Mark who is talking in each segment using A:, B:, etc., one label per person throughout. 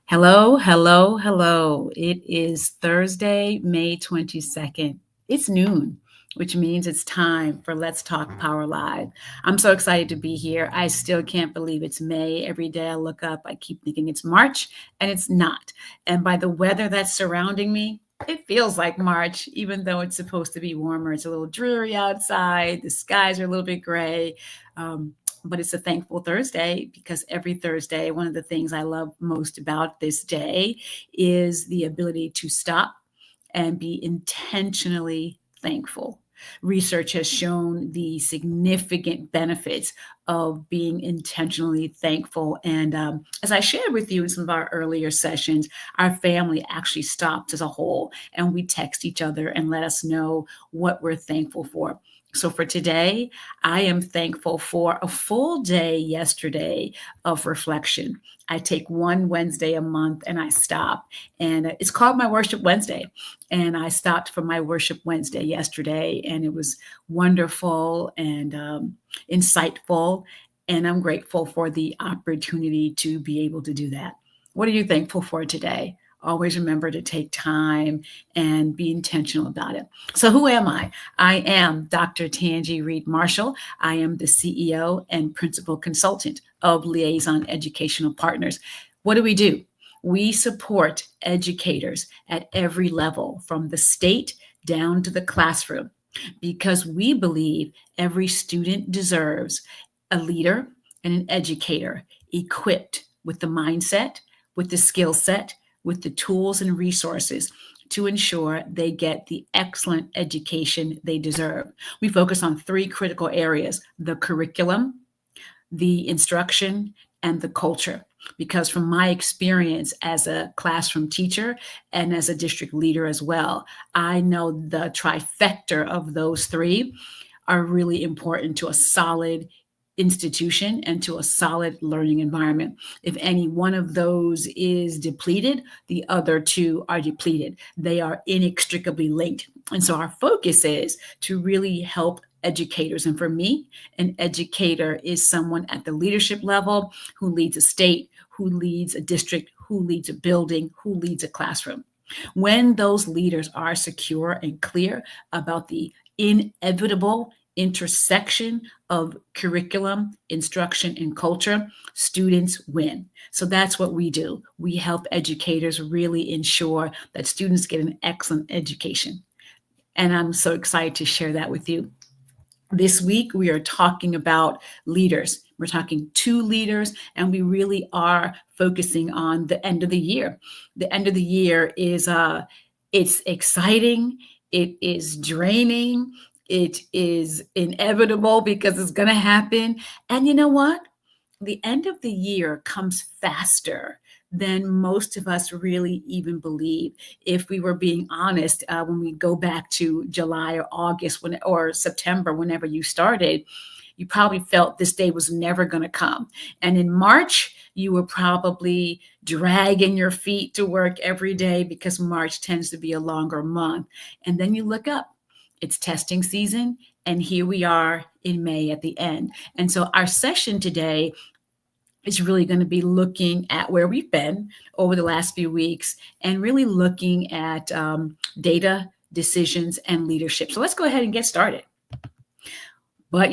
A: Hello, hello, hello. It is Thursday, May 22nd. It's noon, which means it's time for Let's Talk Power Live. I'm so excited to be here. I still can't believe it's May. Every day I look up, I keep thinking it's March, and it's not. And by the weather that's surrounding me, it feels like March, even though it's supposed to be warmer. It's a little dreary outside. The skies are a little bit gray. Um, but it's a thankful Thursday because every Thursday, one of the things I love most about this day is the ability to stop and be intentionally thankful. Research has shown the significant benefits of being intentionally thankful. And as I shared with you in some of our earlier sessions, our family actually stops as a whole and we text each other and let us know what we're thankful for. So for today, I am thankful for a full day yesterday of reflection. I take one Wednesday a month and I stop. And it's called my Worship Wednesday. And I stopped for my Worship Wednesday yesterday, and it was wonderful and insightful. And I'm grateful for the opportunity to be able to do that. What are you thankful for today? Always remember to take time and be intentional about it. So, who am I? I am Dr. Tanji Reed Marshall. I am the CEO and principal consultant of Liaison Educational Partners. What do? We support educators at every level, from the state down to the classroom, because we believe every student deserves a leader and an educator equipped with the mindset, with the skill set, with the tools and resources to ensure they get the excellent education they deserve. We focus on three critical areas: the curriculum, the instruction, and the culture. Because from my experience as a classroom teacher and as a district leader as well, I know the trifecta of those three are really important to a solid institution and to a solid learning environment. If any one of those is depleted, the other two are depleted. They are inextricably linked. And so our focus is to really help educators. And for me, an educator is someone at the leadership level who leads a state, who leads a district, who leads a building, who leads a classroom. When those leaders are secure and clear about the inevitable intersection of curriculum, instruction, and culture, students win. So that's what we do. We help educators really ensure that students get an excellent education. And I'm so excited to share that with you. This week, we are talking about leaders. We're talking to leaders, and we really are focusing on the end of the year. The end of the year is it's exciting, it is draining, it is inevitable because it's going to happen. And you know what? The end of the year comes faster than most of us really even believe. If we were being honest, when we go back to July or August or September, whenever you started, you probably felt this day was never going to come. And in March, you were probably dragging your feet to work every day because March tends to be a longer month. And then you look up, it's testing season. And here we are in May at the end. And so our session today is really going to be looking at where we've been over the last few weeks and really looking at data, decisions, and leadership. So let's go ahead and get started. But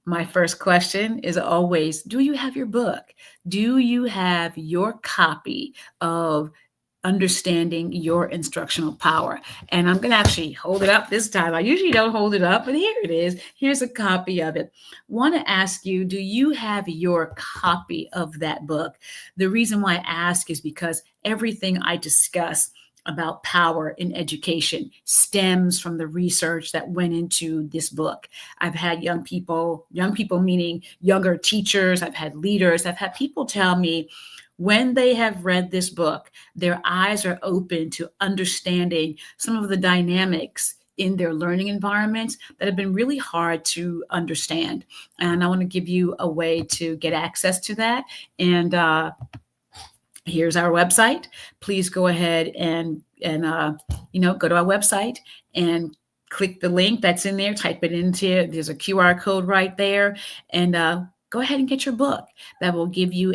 A: my first question is always, do you have your book? Do you have your copy of Understanding Your Instructional Power? And I'm going to actually hold it up this time. I usually don't hold it up, but here it is. Here's a copy of it. Want to ask you, do you have your copy of that book? The reason why I ask is because everything I discuss about power in education stems from the research that went into this book. I've had young people meaning younger teachers, I've had leaders, I've had people tell me when they have read this book, their eyes are open to understanding some of the dynamics in their learning environments that have been really hard to understand. And I want to give you a way to get access to that. And here's our website. Please go ahead and go to our website and click the link that's in there, type it into, there's a QR code right there, and go ahead and get your book. That will give you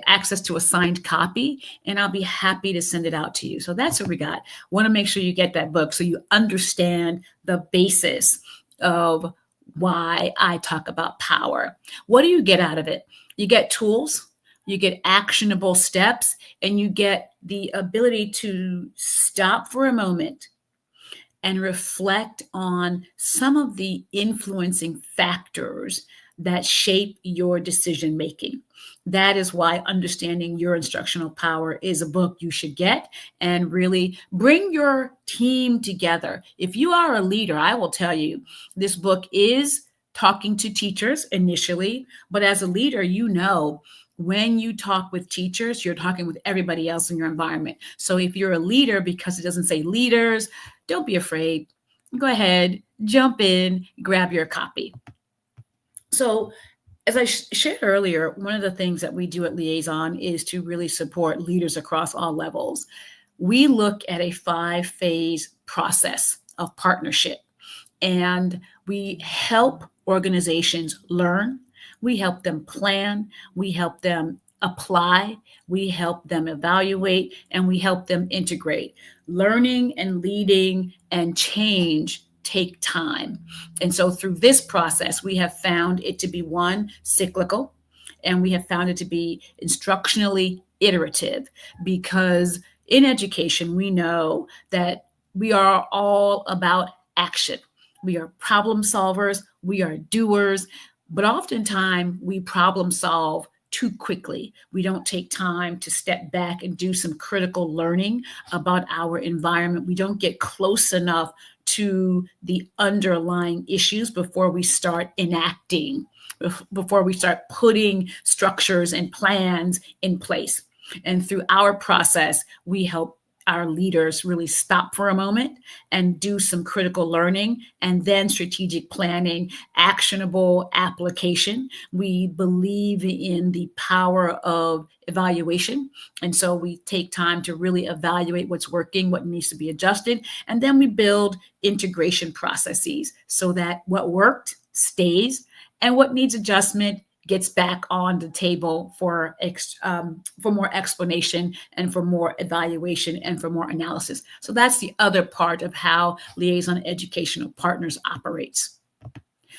A: access to a signed copy, and I'll be happy to send it out to you. So that's what we got. Want to make sure you get that book so you understand the basis of why I talk about power. What do you get out of it? You get tools, you get actionable steps, and you get the ability to stop for a moment and reflect on some of the influencing factors that shape your decision making. That is why Understanding Your Instructional Power is a book you should get and really bring your team together. If you are a leader, I will tell you this book is talking to teachers initially, but as a leader, you know when you talk with teachers, you're talking with everybody else in your environment. So if you're a leader, because it doesn't say leaders, don't be afraid. Go ahead, jump in, grab your copy. So, as I shared earlier, one of the things that we do at Liaison is to really support leaders across all levels. We look at a 5-phase process of partnership, and we help organizations learn, we help them plan, we help them apply, we help them evaluate, and we help them integrate. Learning and leading and change take time. And so through this process, we have found it to be one, cyclical, and we have found it to be instructionally iterative, because in education, we know that we are all about action. We are problem solvers, we are doers, but oftentimes we problem solve too quickly. We don't take time to step back and do some critical learning about our environment. We don't get close enough to the underlying issues before we start enacting, before we start putting structures and plans in place. And through our process, we help our leaders really stop for a moment and do some critical learning, and then strategic planning, actionable application. We believe in the power of evaluation. And so we take time to really evaluate what's working, what needs to be adjusted. And then we build integration processes so that what worked stays and what needs adjustment gets back on the table for more explanation and for more evaluation and for more analysis. So that's the other part of how Liaison Educational Partners operates.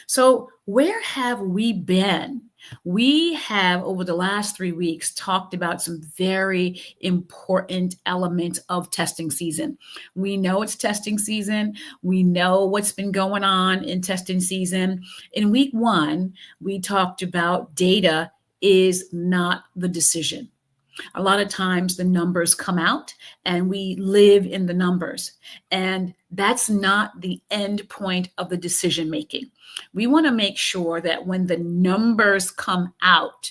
A: So where have we been? We have, over the last 3 weeks, talked about some very important elements of testing season. We know it's testing season. We know what's been going on in testing season. In week 1, we talked about data is not the decision. A lot of times the numbers come out and we live in the numbers, and that's not the end point of the decision making. We want to make sure that when the numbers come out,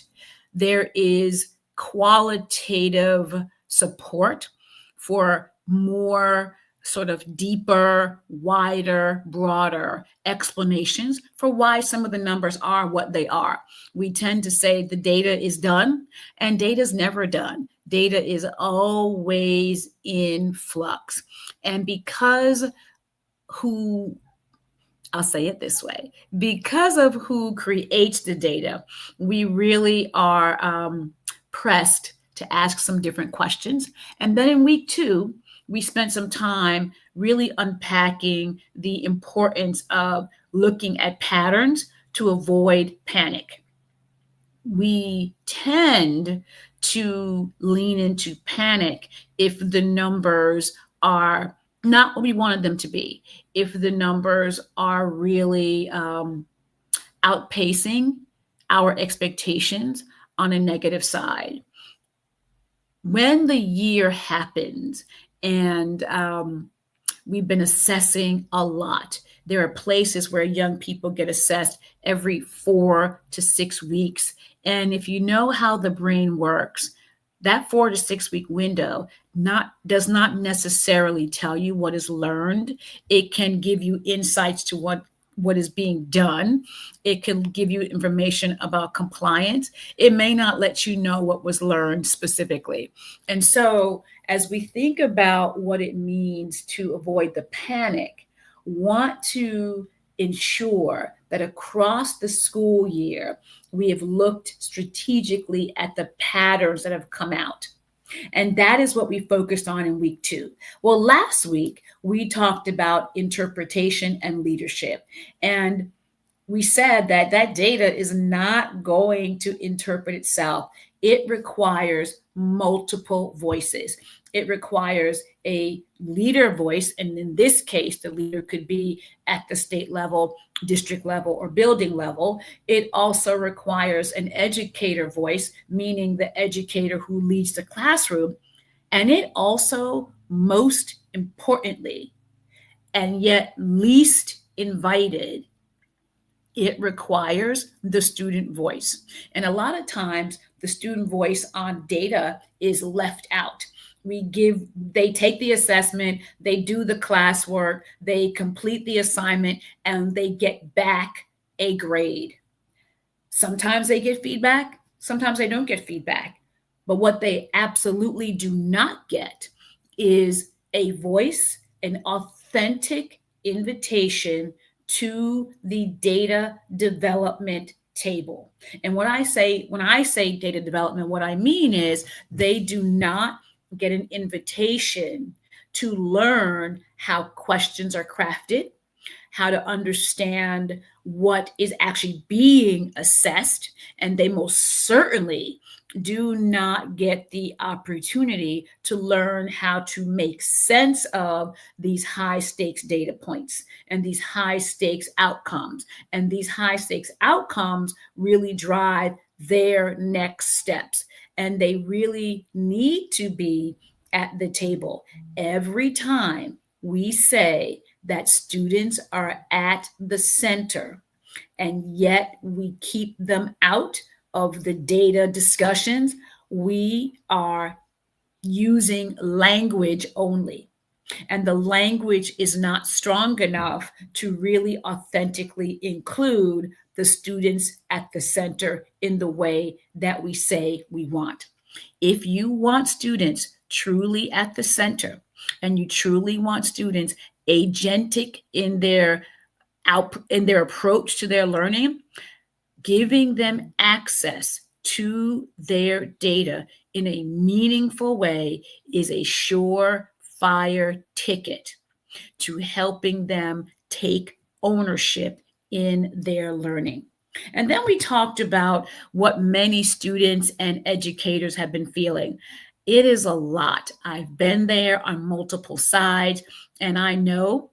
A: there is qualitative support for more sort of deeper, wider, broader explanations for why some of the numbers are what they are. We tend to say the data is done, and data is never done. Data is always in flux. And because I'll say it this way, because of who creates the data, we really are pressed to ask some different questions. And then in week 2, we spent some time really unpacking the importance of looking at patterns to avoid panic. We tend to lean into panic if the numbers are not what we wanted them to be, if the numbers are really outpacing our expectations on a negative side. When the year happens and we've been assessing a lot, there are places where young people get assessed every 4 to 6 weeks. And if you know how the brain works, that 4 to 6 week window does not necessarily tell you what is learned. It can give you insights to what is being done. It can give you information about compliance. It may not let you know what was learned specifically. And so as we think about what it means to avoid the panic, want to ensure that across the school year, we have looked strategically at the patterns that have come out. And that is what we focused on in week 2. Well, last week, we talked about interpretation and leadership. And we said that that data is not going to interpret itself. It requires multiple voices. It requires a leader voice. And in this case, the leader could be at the state level, district level, or building level. It also requires an educator voice, meaning the educator who leads the classroom. And it also, most importantly, and yet least invited, it requires the student voice. And a lot of times the student voice on data is left out. They take the assessment, they do the classwork, they complete the assignment, and they get back a grade. Sometimes they get feedback, sometimes they don't get feedback. But what they absolutely do not get is a voice, an authentic invitation to the data development table. And when I say data development, what I mean is they do not get an invitation to learn how questions are crafted, how to understand what is actually being assessed, and they most certainly do not get the opportunity to learn how to make sense of these high stakes data points and these high stakes outcomes. And these high stakes outcomes really drive their next steps. And they really need to be at the table every time we say that students are at the center, and yet we keep them out of the data discussions. We are using language only, and the language is not strong enough to really authentically include the students at the center in the way that we say we want. If you want students truly at the center, and you truly want students agentic in their approach to their learning, giving them access to their data in a meaningful way is a surefire ticket to helping them take ownership in their learning. And then we talked about what many students and educators have been feeling. It is a lot. I've been there on multiple sides, and I know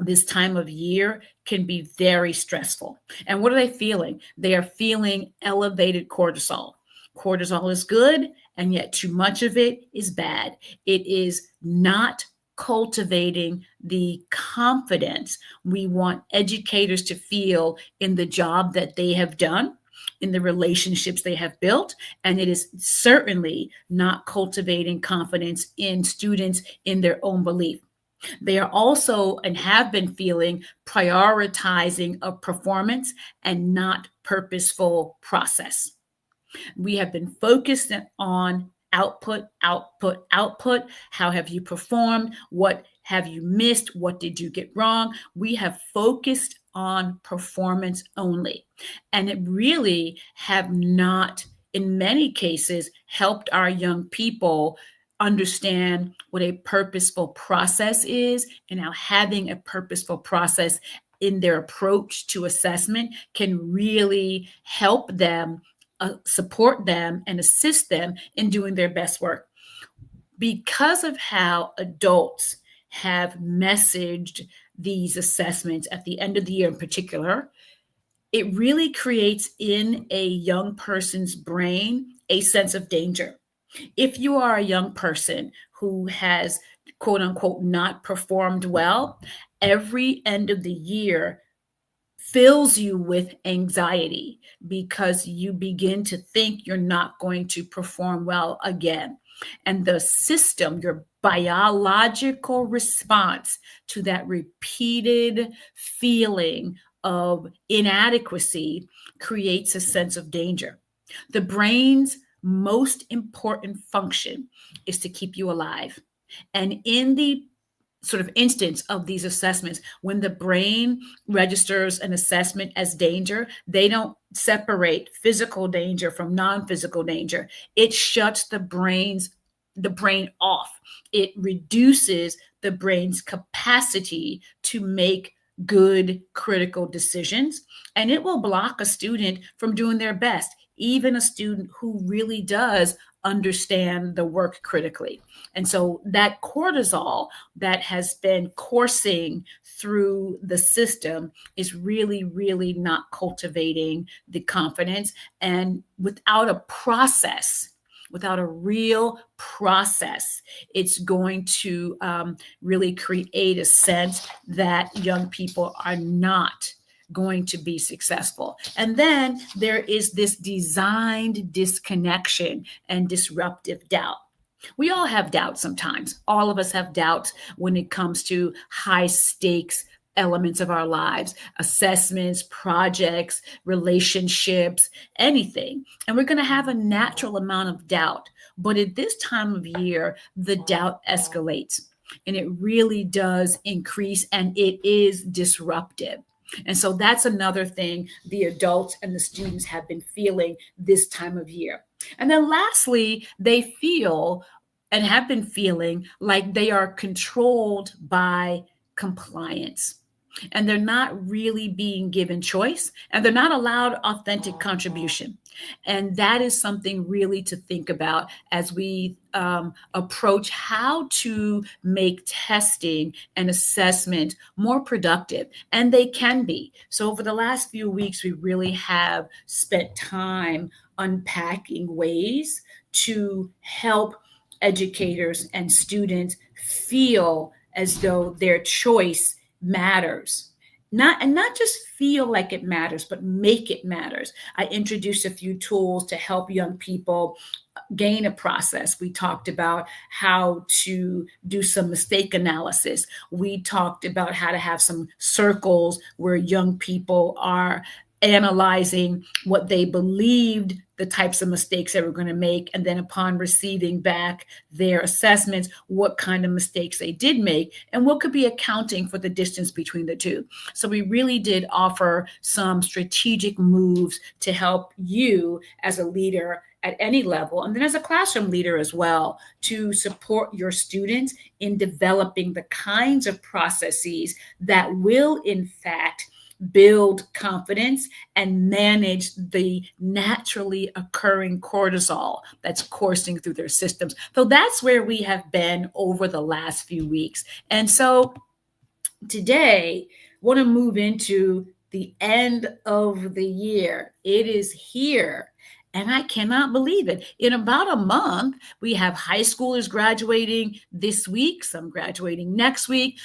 A: this time of year can be very stressful. And what are they feeling? They are feeling elevated cortisol. Cortisol is good, and yet too much of it is bad. It is not cultivating the confidence we want educators to feel in the job that they have done, in the relationships they have built, and it is certainly not cultivating confidence in students in their own belief. They are also and have been feeling prioritizing of performance and not purposeful process. We have been focused on output, output, output. How have you performed? What have you missed? What did you get wrong? We have focused on performance only. And it really have not, in many cases, helped our young people understand what a purposeful process is, and how having a purposeful process in their approach to assessment can really help them, support them, and assist them in doing their best work. Because of how adults have messaged these assessments at the end of the year in particular, it really creates in a young person's brain a sense of danger. If you are a young person who has, quote unquote, not performed well, every end of the year fills you with anxiety because you begin to think you're not going to perform well again. And the system, your biological response to that repeated feeling of inadequacy creates a sense of danger. The brain's most important function is to keep you alive. And in the sort of instance of these assessments. When the brain registers an assessment as danger, they don't separate physical danger from non-physical danger. It shuts the brain off. It reduces the brain's capacity to make good critical decisions, and it will block a student from doing their best, even a student who really does understand the work critically. And so that cortisol that has been coursing through the system is really, really not cultivating the confidence. And without a real process, it's going to really create a sense that young people are not going to be successful. And then there is this designed disconnection and disruptive doubt. We all have doubts sometimes. All of us have doubts when it comes to high stakes elements of our lives, assessments, projects, relationships, anything. And we're going to have a natural amount of doubt. But at this time of year, the doubt escalates and it really does increase and it is disruptive. And so that's another thing the adults and the students have been feeling this time of year. And then lastly, they feel and have been feeling like they are controlled by compliance. And they're not really being given choice and they're not allowed authentic contribution. And that is something really to think about as we approach how to make testing and assessment more productive. And they can be. So, over the last few weeks, we really have spent time unpacking ways to help educators and students feel as though their choice matters. Not just feel like it matters, but make it matters. I introduced a few tools to help young people gain a process. We talked about how to do some mistake analysis. We talked about how to have some circles where young people are analyzing what they believed the types of mistakes they were going to make. And then upon receiving back their assessments, what kind of mistakes they did make and what could be accounting for the distance between the two. So we really did offer some strategic moves to help you as a leader at any level, and then as a classroom leader as well, to support your students in developing the kinds of processes that will, in fact, build confidence and manage the naturally occurring cortisol that's coursing through their systems. So that's where we have been over the last few weeks. And so today, I want to move into the end of the year. It is here. And I cannot believe it. In about a month, we have high schoolers graduating this week, some graduating next week.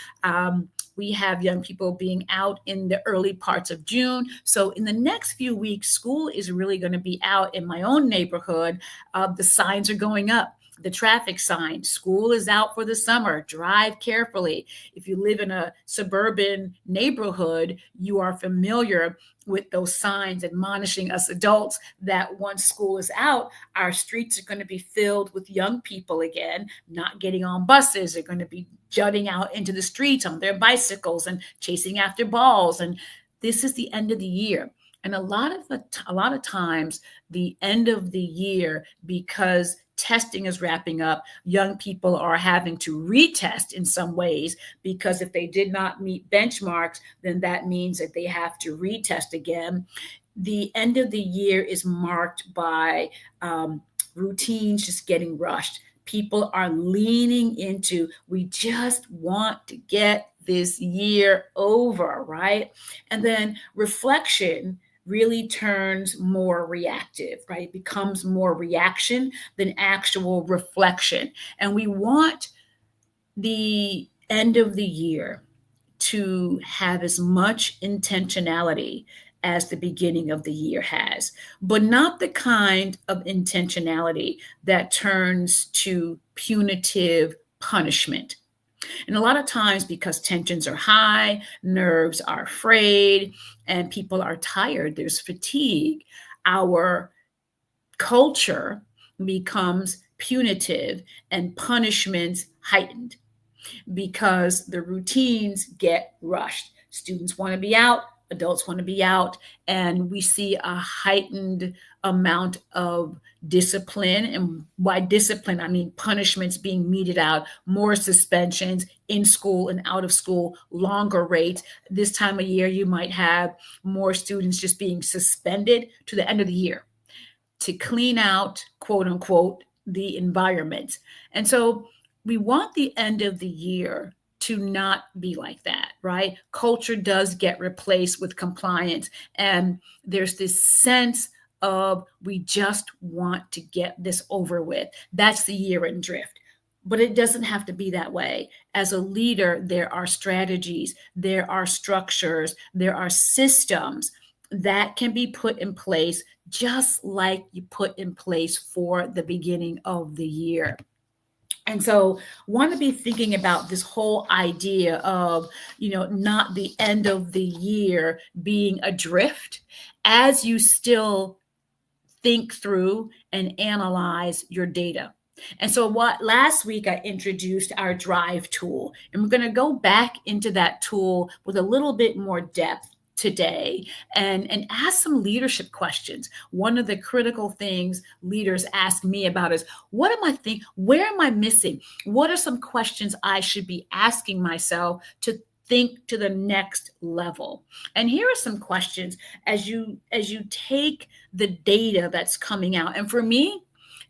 A: We have young people being out in the early parts of June. So in the next few weeks, school is really going to be out in my own neighborhood. The signs are going up. The traffic sign, school is out for the summer, drive carefully. If you live in a suburban neighborhood, you are familiar with those signs admonishing us adults that once school is out, our streets are going to be filled with young people again, not getting on buses. They're going to be jutting out into the streets on their bicycles and chasing after balls. And this is the end of the year. And a lot of times, the end of the year, because testing is wrapping up, young people are having to retest in some ways, because if they did not meet benchmarks, then that means that they have to retest again. The end of the year is marked by routines just getting rushed. People are leaning into, we just want to get this year over, right? And then reflection really turns more reactive, right? It becomes more reaction than actual reflection. And we want the end of the year to have as much intentionality as the beginning of the year has, but not the kind of intentionality that turns to punitive punishment. And a lot of times, because tensions are high, nerves are frayed, and people are tired, there's fatigue, our culture becomes punitive and punishments heightened. because the routines get rushed. Students want to be out, adults want to be out, and we see a heightened amount of discipline. And by discipline, I mean punishments being meted out, more suspensions in school and out of school, longer rates. This time of year, you might have more students just being suspended to the end of the year to clean out, quote unquote, the environment. And so we want the end of the year to not be like that, right? Culture does get replaced with compliance. And there's this sense of we just want to get this over with. That's the year end drift. But it doesn't have to be that way. As a leader, there are strategies, there are structures, there are systems that can be put in place just like you put in place for the beginning of the year. And so want to be thinking about this whole idea of, not the end of the year being adrift as you still think through and analyze your data. And so what last week I introduced our drive tool, and we're going to go back into that tool with a little bit more depth today and ask some leadership questions. One of the critical things leaders ask me about is what am I thinking? Where am I missing? What are some questions I should be asking myself to think to the next level? And here are some questions as you take the data that's coming out. And for me,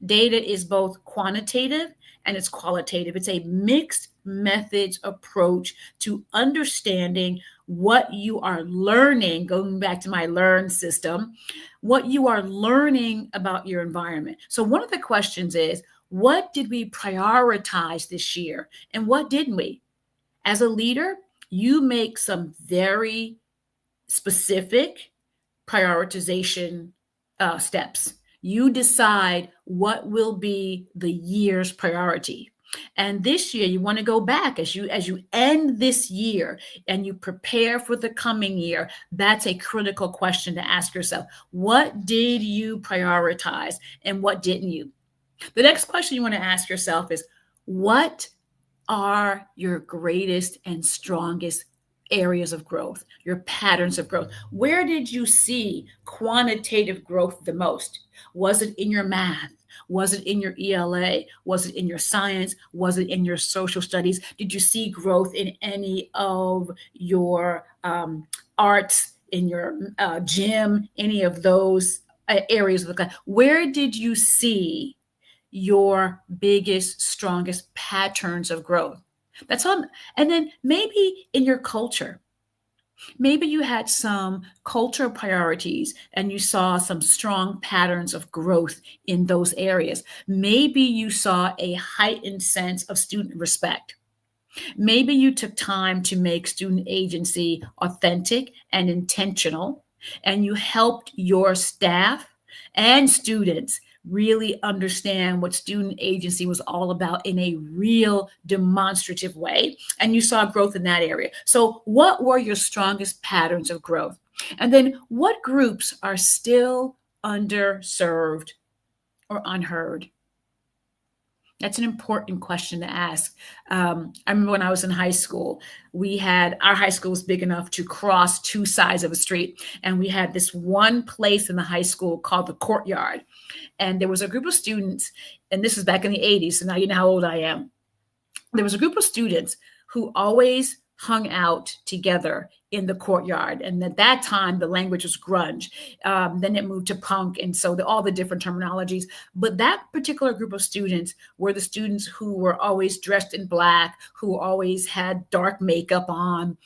A: data is both quantitative and it's qualitative. It's a mixed methods approach to understanding what you are learning, going back to my learn system, what you are learning about your environment. So one of the questions is, what did we prioritize this year and what didn't we? As a leader, you make some very specific prioritization steps. You decide what will be the year's priority. And this year, you want to go back as you end this year and you prepare for the coming year. That's a critical question to ask yourself. What did you prioritize and what didn't you? The next question you want to ask yourself is, what are your greatest and strongest areas of growth, your patterns of growth? Where did you see quantitative growth the most? Was it in your math? Was it in your ELA? Was it in your science? Was it in your social studies? Did you see growth in any of your arts, in your gym, any of those areas of the class? Where did you see your biggest, strongest patterns of growth? That's all. And then maybe in your culture, maybe you had some cultural priorities and you saw some strong patterns of growth in those areas. Maybe you saw a heightened sense of student respect. Maybe you took time to make student agency authentic and intentional, and you helped your staff and students really understand what student agency was all about in a real demonstrative way. And you saw growth in that area. So, what were your strongest patterns of growth? And then, what groups are still underserved or unheard? That's an important question to ask. I remember when I was in high school, our high school was big enough to cross two sides of a street. And we had this one place in the high school called the courtyard. And there was a group of students, and this was back in the 80s. So now you know how old I am. There was a group of students who always hung out together in the courtyard. And at that time, the language was grunge. Then it moved to punk. And so all the different terminologies. But that particular group of students were the students who were always dressed in black, who always had dark makeup on.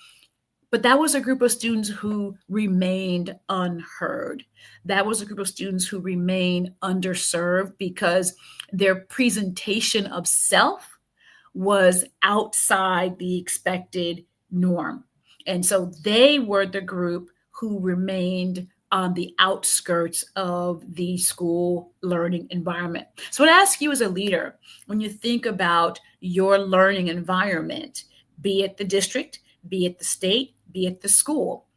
A: But that was a group of students who remained unheard. That was a group of students who remained underserved because their presentation of self was outside the expected norm. And so they were the group who remained on the outskirts of the school learning environment. So I'd ask you as a leader, when you think about your learning environment, be it the district, be it the state, be it the school,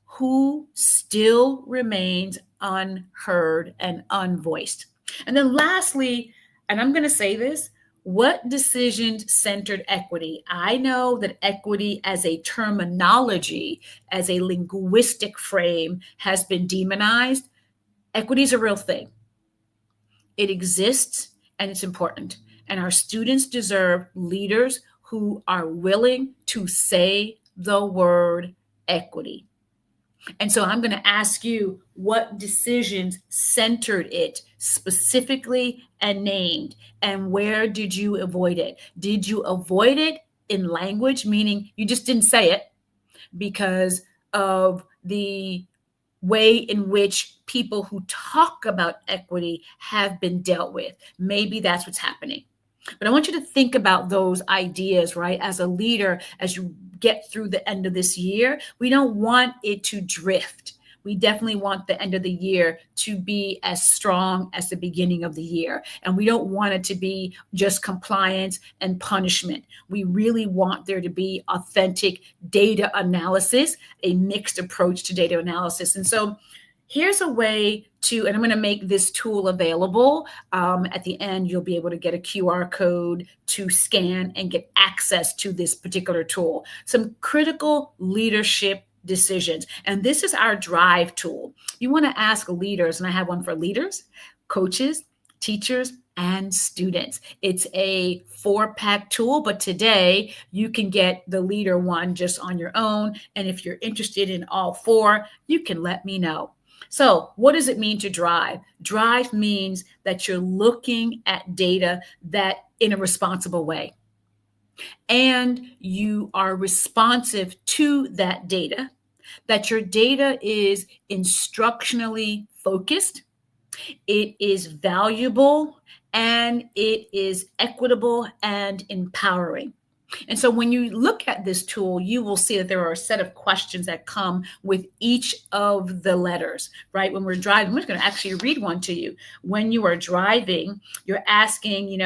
A: who still remains unheard and unvoiced? And then lastly, and I'm going to say this, What decisions centered equity? I know that equity as a terminology, as a linguistic frame, has been demonized. Equity is a real thing, it exists, and it's important. And our students deserve leaders who are willing to say the word equity. And so I'm going to ask you what decisions centered it specifically and named, and where did you avoid it? Did you avoid it in language, meaning you just didn't say it because of the way in which people who talk about equity have been dealt with? Maybe that's what's happening. But I want you to think about those ideas, right? As a leader, as you get through the end of this year, we don't want it to drift. We definitely want the end of the year to be as strong as the beginning of the year. And we don't want it to be just compliance and punishment. We really want there to be authentic data analysis, a mixed approach to data analysis. And so here's a way to, and I'm going to make this tool available. At the end, you'll be able to get a QR code to scan and get access to this particular tool. Some critical leadership decisions. And this is our drive tool. You want to ask leaders, and I have one for leaders, coaches, teachers, and students. It's a 4-pack tool, but today you can get the leader one just on your own. And if you're interested in all 4, you can let me know. So, what does it mean to drive? Drive means that you're looking at data that in a responsible way, and you are responsive to that data, that your data is instructionally focused, it is valuable, and it is equitable and empowering. And so when you look at this tool, you will see that there are a set of questions that come with each of the letters, right? When we're driving, I'm just going to actually read one to you. When you are driving, you're asking,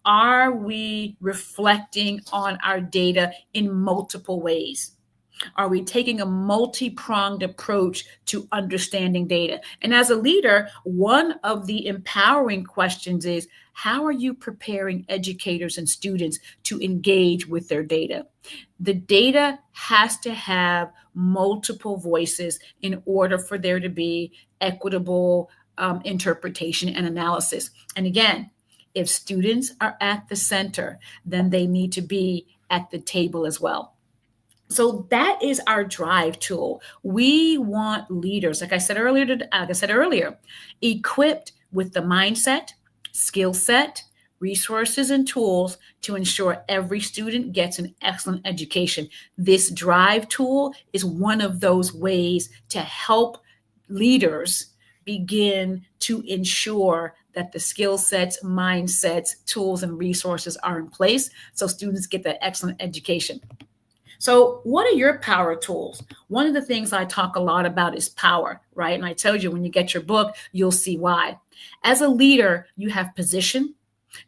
A: are we reflecting on our data in multiple ways? Are we taking a multi-pronged approach to understanding data? And as a leader, one of the empowering questions is, how are you preparing educators and students to engage with their data? The data has to have multiple voices in order for there to be equitable interpretation and analysis. And again, if students are at the center, then they need to be at the table as well. So that is our drive tool. We want leaders, like I said earlier, equipped with the mindset, skill set, resources, and tools to ensure every student gets an excellent education. This drive tool is one of those ways to help leaders begin to ensure that the skill sets, mindsets, tools, and resources are in place so students get that excellent education. So, what are your power tools? One of the things I talk a lot about is power, right? And I told you when you get your book, you'll see why. As a leader, you have position,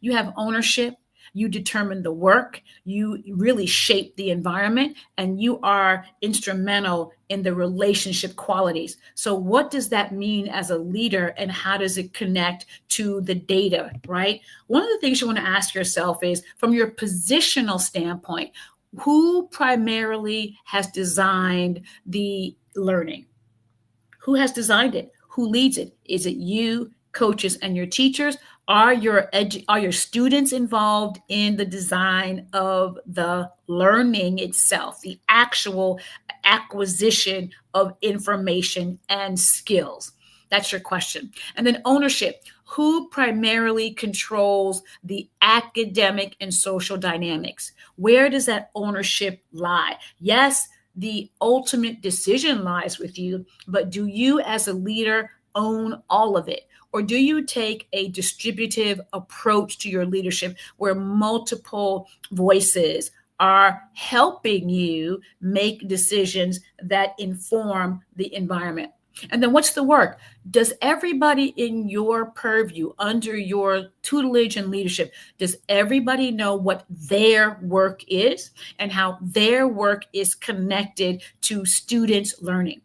A: you have ownership, you determine the work, you really shape the environment, and you are instrumental in the relationship qualities. So, what does that mean as a leader, and how does it connect to the data, right? One of the things you want to ask yourself is, from your positional standpoint, who primarily has designed the learning? Who has designed it? Who leads it? Is it you, coaches, and your teachers? Are your students involved in the design of the learning itself, the actual acquisition of information and skills? That's your question. And then ownership. Who primarily controls the academic and social dynamics? Where does that ownership lie? Yes, the ultimate decision lies with you, but do you as a leader own all of it? Or do you take a distributive approach to your leadership where multiple voices are helping you make decisions that inform the environment? And then what's the work? Does everybody in your purview, under your tutelage and leadership, does everybody know what their work is and how their work is connected to students' learning?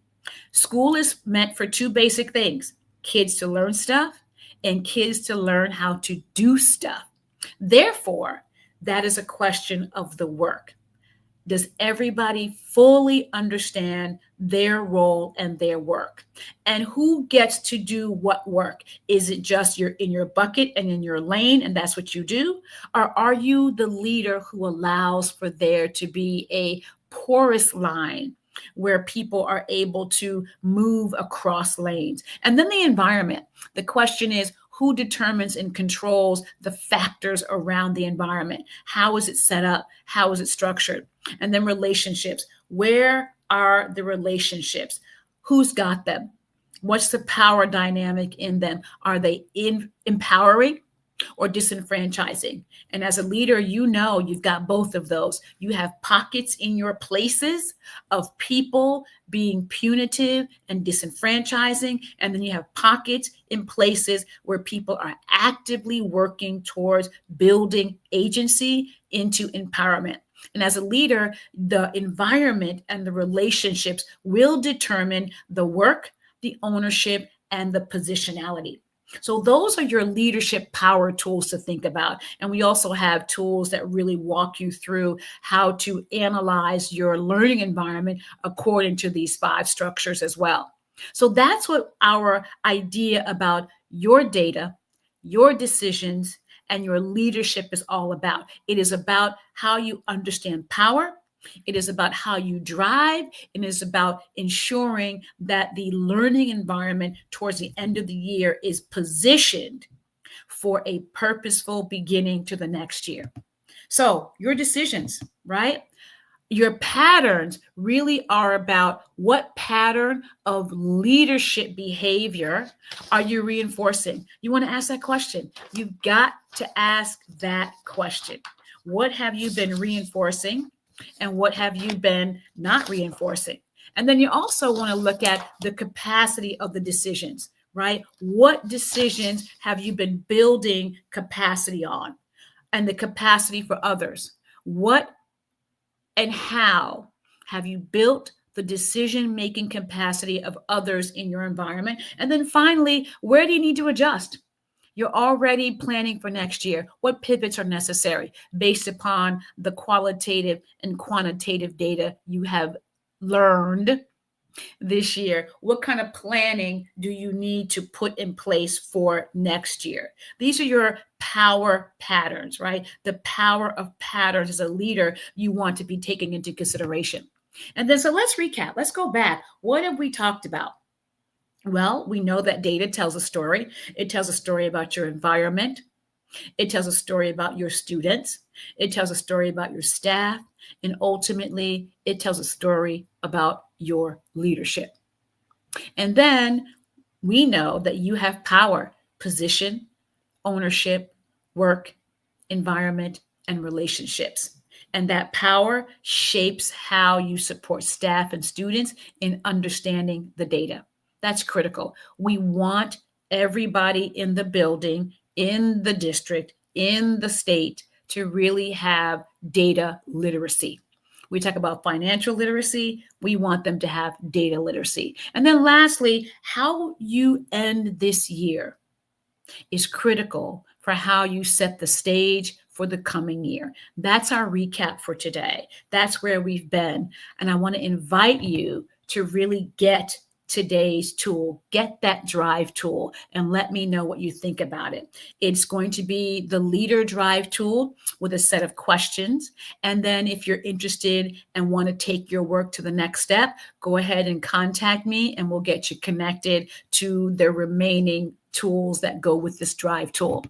A: School is meant for 2 basic things: kids to learn stuff and kids to learn how to do stuff. Therefore, that is a question of the work. Does everybody fully understand their role and their work? And who gets to do what work? Is it just you're in your bucket and in your lane and that's what you do? Or are you the leader who allows for there to be a porous line where people are able to move across lanes? And then the environment. The question is, who determines and controls the factors around the environment? How is it set up? How is it structured? And then relationships. Where are the relationships? Who's got them? What's the power dynamic in them? Are they empowering or disenfranchising? And as a leader, you know you've got both of those. You have pockets in your places of people being punitive and disenfranchising, and then you have pockets in places where people are actively working towards building agency into empowerment. And as a leader, the environment and the relationships will determine the work, the ownership, and the positionality. So those are your leadership power tools to think about. And we also have tools that really walk you through how to analyze your learning environment according to these 5 structures as well. So that's what our idea about your data, your decisions, and your leadership is all about. It is about how you understand power. It is about how you drive. It is about ensuring that the learning environment towards the end of the year is positioned for a purposeful beginning to the next year. So, your decisions, right? Your patterns really are about what pattern of leadership behavior are you reinforcing? You want to ask that question. You've got to ask that question. What have you been reinforcing? And what have you been not reinforcing? And then you also want to look at the capacity of the decisions, right? What decisions have you been building capacity on? And the capacity for others. What and how have you built the decision-making capacity of others in your environment? And then finally, where do you need to adjust? You're already planning for next year. What pivots are necessary based upon the qualitative and quantitative data you have learned this year? What kind of planning do you need to put in place for next year? These are your power patterns, right? The power of patterns as a leader you want to be taking into consideration. And then, so let's recap. Let's go back. What have we talked about? Well, we know that data tells a story. It tells a story about your environment. It tells a story about your students. It tells a story about your staff. And ultimately, it tells a story about your leadership. And then we know that you have power, position, ownership, work, environment, and relationships. And that power shapes how you support staff and students in understanding the data. That's critical. We want everybody in the building, in the district, in the state to really have data literacy. We talk about financial literacy. We want them to have data literacy. And then lastly, how you end this year is critical for how you set the stage for the coming year. That's our recap for today. That's where we've been. And I want to invite you to really get today's tool, get that drive tool, and let me know what you think about it. It's going to be the leader drive tool with a set of questions. And then if you're interested and want to take your work to the next step, go ahead and contact me and we'll get you connected to the remaining tools that go with this drive tool.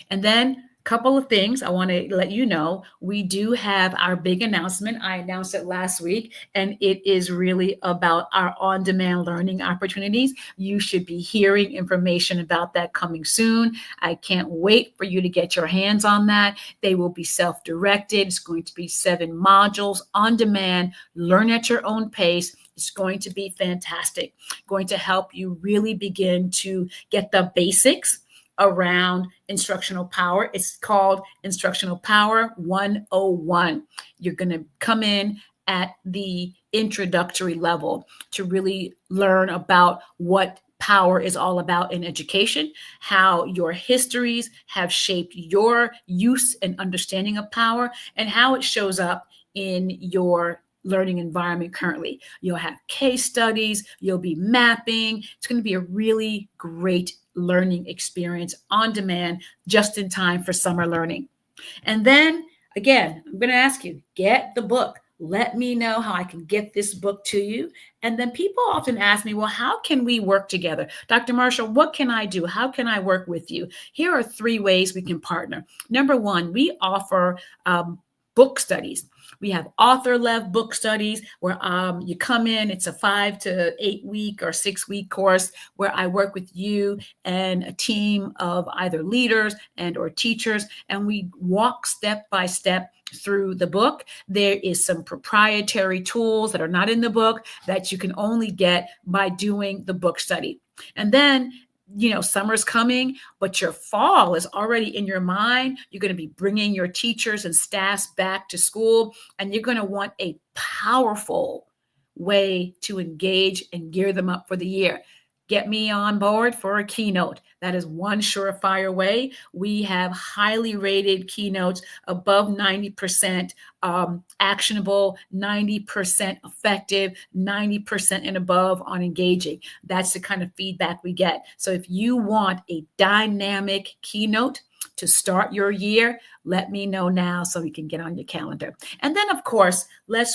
A: And then couple of things I want to let you know. We do have our big announcement. I announced it last week, and it is really about our on-demand learning opportunities. You should be hearing information about that coming soon. I can't wait for you to get your hands on that. They will be self-directed. It's going to be 7 modules on demand. Learn at your own pace. It's going to be fantastic. Going to help you really begin to get the basics around instructional power. It's called Instructional Power 101. You're going to come in at the introductory level to really learn about what power is all about in education, how your histories have shaped your use and understanding of power, and how it shows up in your learning environment currently. You'll have case studies, you'll be mapping. It's going to be a really great learning experience on demand, just in time for summer learning. And then again, I'm going to ask you, get the book. Let me know how I can get this book to you. And then people often ask me, well, how can we work together? Dr. Marshall, what can I do? How can I work with you? Here are 3 ways we can partner. Number 1, we offer book studies. We have author-led book studies where you come in. It's a 5 to 8 week or 6 week course where I work with you and a team of either leaders and or teachers, and we walk step by step through the book. There is some proprietary tools that are not in the book that you can only get by doing the book study. And then summer's coming, but your fall is already in your mind. You're going to be bringing your teachers and staffs back to school, and you're going to want a powerful way to engage and gear them up for the year. Get me on board for a keynote. That is one surefire way. We have highly rated keynotes above 90% actionable, 90% effective, 90% and above on engaging. That's the kind of feedback we get. So if you want a dynamic keynote to start your year, let me know now so we can get on your calendar. And then, of course,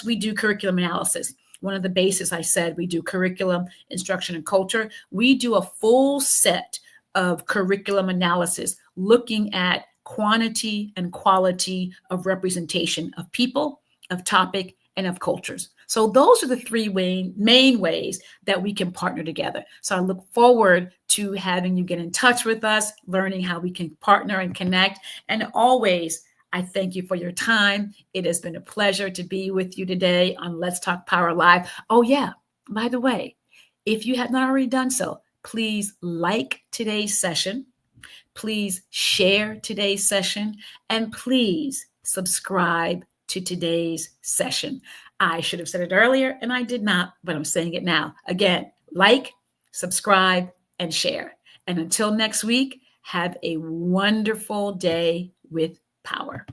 A: we do curriculum analysis. One of the bases I said, we do curriculum, instruction, and culture. We do a full set of curriculum analysis looking at quantity and quality of representation of people, of topic, and of cultures. So those are the 3 main ways that we can partner together. So I look forward to having you get in touch with us, learning how we can partner and connect. And always, I thank you for your time. It has been a pleasure to be with you today on Let's Talk Power Live. Oh yeah, by the way, if you have not already done so, please like today's session. Please share today's session, and please subscribe to today's session. I should have said it earlier and I did not, but I'm saying it now. Again, like, subscribe, and share. And until next week, have a wonderful day with power.